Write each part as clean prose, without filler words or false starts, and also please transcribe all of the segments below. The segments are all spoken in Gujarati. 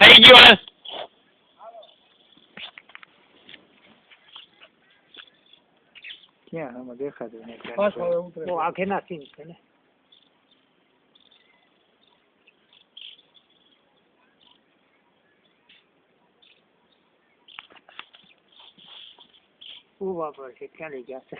થઈ ગયો હાલ. ક્યાં આમાં દેખાતું નથી. તો આખે નાખી છે ને શું વાપર છે ક્યાં લઈ ગયા છે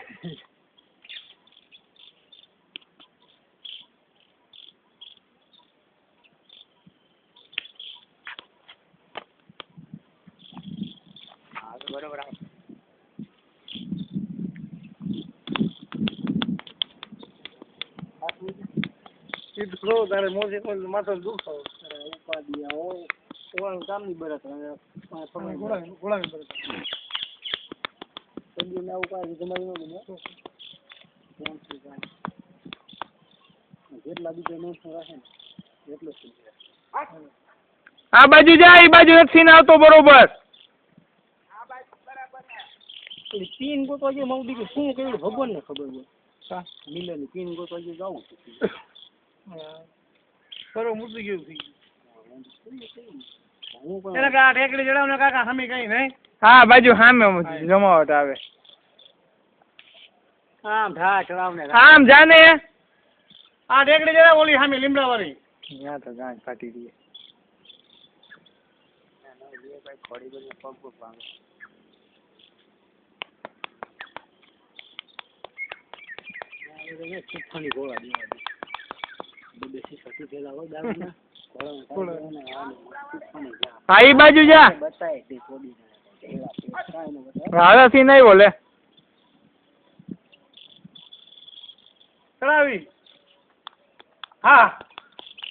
હા બરોબર આવે એટલો તારે મોજે માથો દુખો ઉપાધિ ઓળખ કામ ની બરત ગોળાની બરત સંજુ ને ઉપાધિ તમારી નો જેટલા બીજા નોટ રાખે ને એટલો આ બાજુ જા એ બાજુ નથી ને આવતો બરોબર. પીન ગોતો જે મૌડી કે શું કર્યું ભગવાન ને ખબર હોય મિલન પીન ગોતો જે જાવું કરો મૂકી ગયું એને કા ટેકડી જડાવ ને કાકા સામે કઈ નહીં. હા બાજુ સામે જમાવટ આવે. આમ ઢા ચડાવ ને આમ જાને આ ટેકડી જડાવ ઓલી સામે લીમડા વાળી ત્યાં તો ગાંઠ ફાટી રહી. ખોડી બની પગ પગ ભાંગે ચુપ્પાની ગોળા દેવા બેસી સતી પેલા હોય દારૂના હા એ બાજુ જા. બતાય તે છોડી હાલાથી નહીં બોલે. ચડાવી હા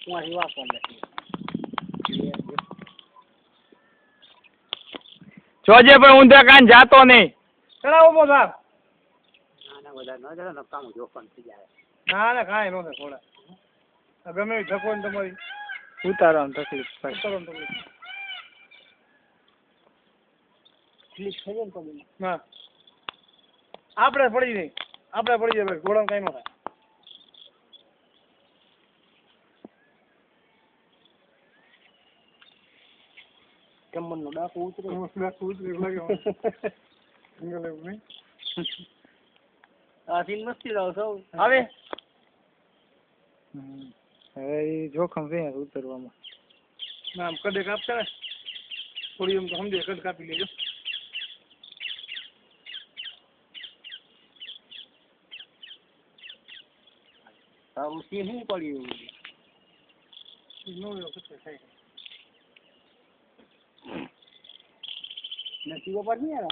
હું આ વાપર જોજે પણ ઊંધા કાન જાતો નહીં. ચડાવો બોધા ના બધા ન જરા નકામું જોખમ થઈ જાય. ના કાંઈ ન થાય થોડા ગમે એ ધક્કો ને તમારી ઉતારવાનું તકલીફ પડે. ઉતારવાનું તકલીફ સ્લીપ થઈ જાય ને પગમાં. હા આપણે પડી નહીં આપણે પડી જાય ભાઈ ઘોડામાં કાંઈ ન થાય. કમરનો ડાકુ ઉતરે લાગે આ સીન મસ્તી લાવ સૌ આવે હવે એ જોખમ છે ઉતરવામાં. નામ કડે કાપશે ને થોડી એમ તો સમજે કડ કાપી લેજો. તારું સીન શું પડ્યું નથી પર નહીં